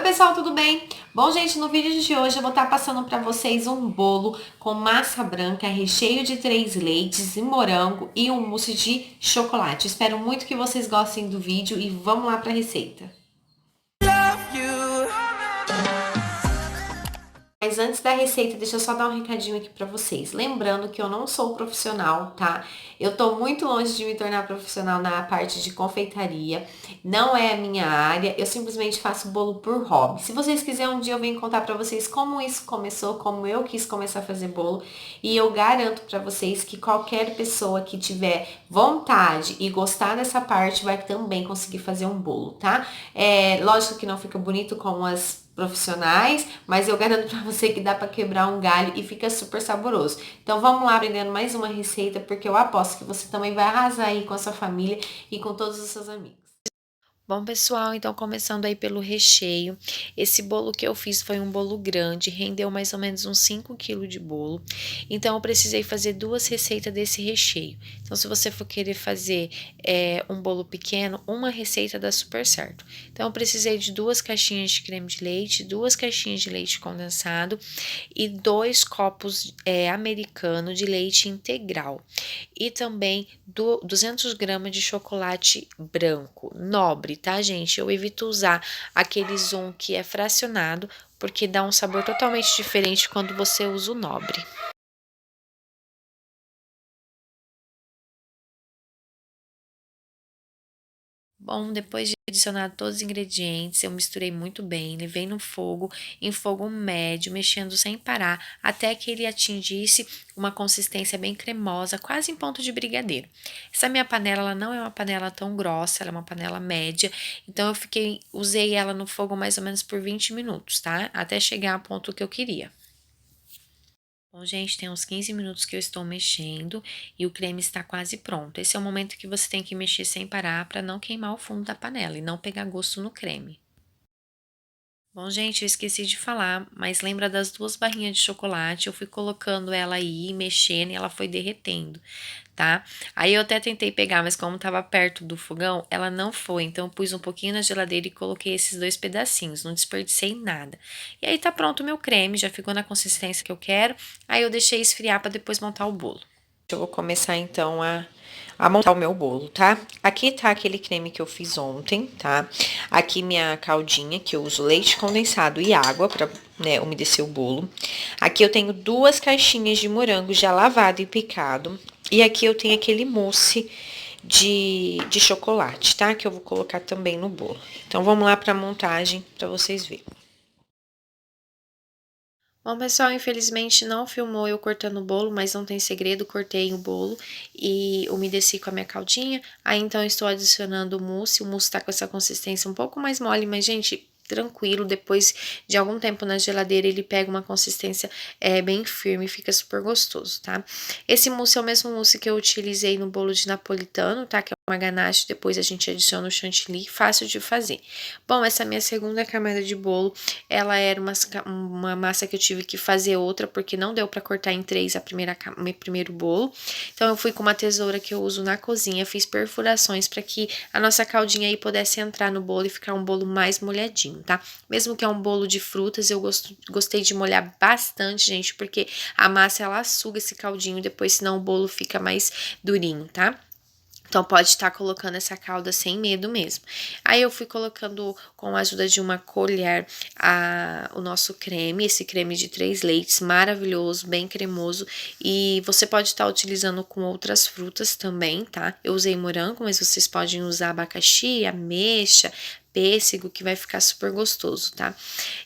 pessoal, tudo bem? Bom, gente, no vídeo de hoje eu vou estar passando para vocês um bolo com massa branca, recheio de 3 leites e morango e um mousse de chocolate. Espero muito que vocês gostem do vídeo e vamos lá para a receita. Mas antes da receita, deixa eu só dar um recadinho aqui pra vocês. Lembrando que eu não sou profissional, tá? Eu tô muito longe de me tornar profissional na parte de confeitaria. Não é a minha área, eu simplesmente faço bolo por hobby. Se vocês quiserem, um dia eu venho contar pra vocês como isso começou, como eu quis começar a fazer bolo. E eu garanto pra vocês que qualquer pessoa que tiver vontade e gostar dessa parte vai também conseguir fazer um bolo, tá? Lógico que não fica bonito como as profissionais, mas eu garanto pra você que dá pra quebrar um galho e fica super saboroso. Então vamos lá aprendendo mais uma receita, porque eu aposto que você também vai arrasar aí com a sua família e com todos os seus amigos. Bom, pessoal, então começando aí pelo recheio, esse bolo que eu fiz foi um bolo grande, rendeu mais ou menos uns 5 kg de bolo, então eu precisei fazer 2 receitas desse recheio. Então, se você for querer fazer um bolo pequeno, uma receita dá super certo. Então, eu precisei de 2 caixinhas de creme de leite, 2 caixinhas de leite condensado e 2 copos americano de leite integral. E também 200 gramas de chocolate branco, nobre, tá, gente? Eu evito usar aquele Zoom que é fracionado, porque dá um sabor totalmente diferente quando você usa o nobre. Bom, depois de adicionar todos os ingredientes, eu misturei muito bem, levei no fogo, em fogo médio, mexendo sem parar, até que ele atingisse uma consistência bem cremosa, quase em ponto de brigadeiro. Essa minha panela, ela não é uma panela tão grossa, ela é uma panela média, então usei ela no fogo mais ou menos por 20 minutos, tá? Até chegar ao ponto que eu queria. Bom, gente, tem uns 15 minutos que eu estou mexendo e o creme está quase pronto. Esse é o momento que você tem que mexer sem parar para não queimar o fundo da panela e não pegar gosto no creme. Bom, gente, eu esqueci de falar, mas lembra das 2 barrinhas de chocolate? Eu fui colocando ela aí, mexendo e ela foi derretendo, tá? Aí eu até tentei pegar, mas como tava perto do fogão, ela não foi. Então eu pus um pouquinho na geladeira e coloquei esses 2 pedacinhos, não desperdicei nada. E aí tá pronto o meu creme, já ficou na consistência que eu quero. Aí eu deixei esfriar para depois montar o bolo. Eu vou começar então a montar o meu bolo, tá? Aqui tá aquele creme que eu fiz ontem, tá? Aqui minha caldinha, que eu uso leite condensado e água pra, né, umedecer o bolo. Aqui eu tenho 2 caixinhas de morango já lavado e picado. E aqui eu tenho aquele mousse de chocolate, tá? Que eu vou colocar também no bolo. Então, vamos lá pra montagem pra vocês verem. Bom, pessoal, infelizmente não filmou eu cortando o bolo, mas não tem segredo, cortei o bolo e umedeci com a minha caldinha. Aí, então, eu estou adicionando o mousse tá com essa consistência um pouco mais mole, mas, gente, tranquilo, depois de algum tempo na geladeira ele pega uma consistência bem firme e fica super gostoso, tá? Esse mousse é o mesmo mousse que eu utilizei no bolo de napolitano, tá? Que é uma ganache, depois a gente adiciona o chantilly, fácil de fazer. Bom, essa minha segunda camada de bolo, ela era uma massa que eu tive que fazer outra, porque não deu para cortar em 3 o primeiro bolo. Então, eu fui com uma tesoura que eu uso na cozinha, fiz perfurações para que a nossa caldinha aí pudesse entrar no bolo e ficar um bolo mais molhadinho, tá? Mesmo que é um bolo de frutas, eu gostei de molhar bastante, gente, porque a massa ela suga esse caldinho depois, senão o bolo fica mais durinho, tá? Então, pode estar colocando essa calda sem medo mesmo. Aí, eu fui colocando, com a ajuda de uma colher, o nosso creme, esse creme de 3 leites, maravilhoso, bem cremoso. E você pode estar utilizando com outras frutas também, tá? Eu usei morango, mas vocês podem usar abacaxi, ameixa, pêssego, que vai ficar super gostoso, tá?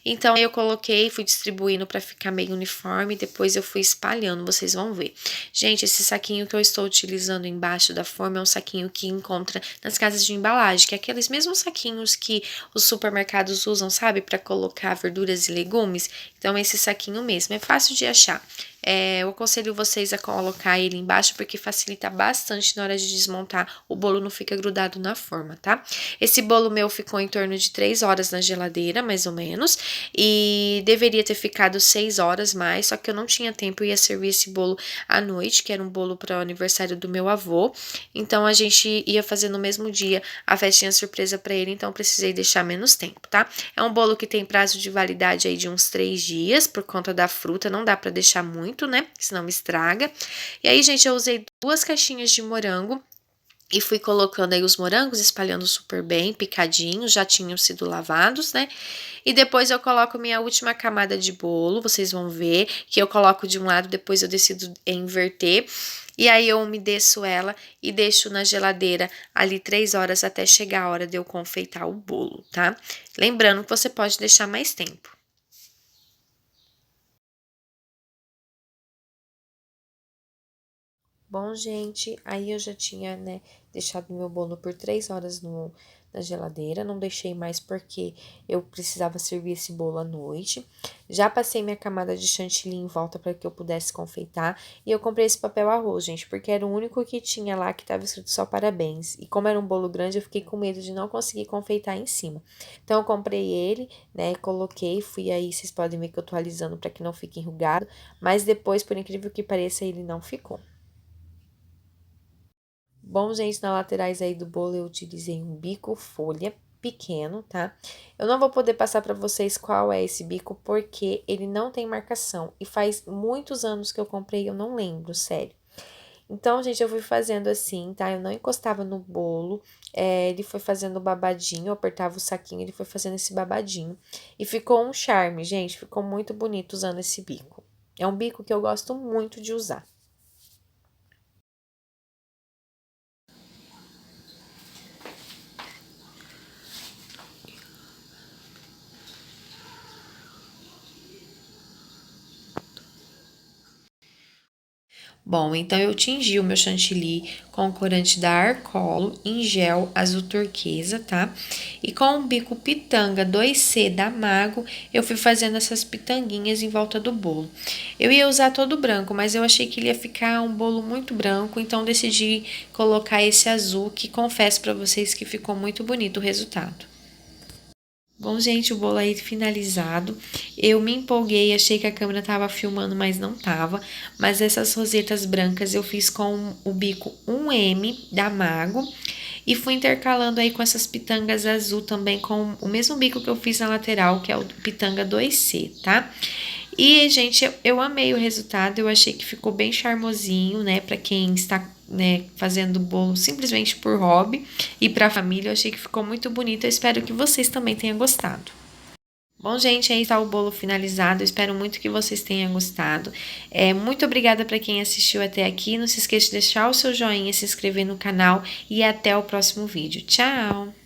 Então, eu coloquei, fui distribuindo para ficar meio uniforme, depois eu fui espalhando, vocês vão ver. Gente, esse saquinho que eu estou utilizando embaixo da forma é um saquinho que encontra nas casas de embalagem, que é aqueles mesmos saquinhos que os supermercados usam, sabe, para colocar verduras e legumes. Então, esse saquinho mesmo, é fácil de achar. Eu aconselho vocês a colocar ele embaixo, porque facilita bastante na hora de desmontar, o bolo não fica grudado na forma, tá? Esse bolo meu ficou em torno de 3 horas na geladeira, mais ou menos, e deveria ter ficado 6 horas mais, só que eu não tinha tempo, eu ia servir esse bolo à noite, que era um bolo para o aniversário do meu avô, então a gente ia fazer no mesmo dia a festinha surpresa para ele, então precisei deixar menos tempo, tá? É um bolo que tem prazo de validade aí de uns 3 dias, por conta da fruta, não dá para deixar muito, né? Senão estraga. E aí, gente, eu usei 2 caixinhas de morango e fui colocando aí os morangos, espalhando super bem, picadinhos, já tinham sido lavados, né? E depois eu coloco minha última camada de bolo, vocês vão ver que eu coloco de um lado, depois eu decido inverter. E aí eu umedeço ela e deixo na geladeira ali 3 horas até chegar a hora de eu confeitar o bolo, tá? Lembrando que você pode deixar mais tempo. Bom, gente, aí eu já tinha, né, deixado meu bolo por 3 horas na geladeira, não deixei mais porque eu precisava servir esse bolo à noite. Já passei minha camada de chantilly em volta para que eu pudesse confeitar, e eu comprei esse papel arroz, gente, porque era o único que tinha lá que estava escrito só parabéns. E como era um bolo grande, eu fiquei com medo de não conseguir confeitar em cima. Então eu comprei ele, né, coloquei, fui aí, vocês podem ver que eu tô alisando para que não fique enrugado, mas depois, por incrível que pareça, ele não ficou. Bom, gente, nas laterais aí do bolo eu utilizei um bico folha pequeno, tá? Eu não vou poder passar para vocês qual é esse bico porque ele não tem marcação e faz muitos anos que eu comprei, eu não lembro, sério. Então, gente, eu fui fazendo assim, tá? Eu não encostava no bolo, ele foi fazendo babadinho, eu apertava o saquinho, ele foi fazendo esse babadinho. E ficou um charme, gente, ficou muito bonito usando esse bico. É um bico que eu gosto muito de usar. Bom, então eu tingi o meu chantilly com o corante da Arcolo em gel azul turquesa, tá? E com o bico pitanga 2C da Mago, eu fui fazendo essas pitanguinhas em volta do bolo. Eu ia usar todo branco, mas eu achei que ele ia ficar um bolo muito branco, então decidi colocar esse azul, que confesso para vocês que ficou muito bonito o resultado. Bom, gente, o bolo aí finalizado. Eu me empolguei, achei que a câmera tava filmando, mas não tava. Mas essas rosetas brancas eu fiz com o bico 1M da Mago. E fui intercalando aí com essas pitangas azul também, com o mesmo bico que eu fiz na lateral, que é o pitanga 2C, tá? E, gente, eu amei o resultado, eu achei que ficou bem charmosinho, né? Pra quem está, né, fazendo bolo simplesmente por hobby e pra família, eu achei que ficou muito bonito. Eu espero que vocês também tenham gostado. Bom, gente, aí está o bolo finalizado. Eu espero muito que vocês tenham gostado. Muito obrigada para quem assistiu até aqui. Não se esqueça de deixar o seu joinha, se inscrever no canal e até o próximo vídeo. Tchau!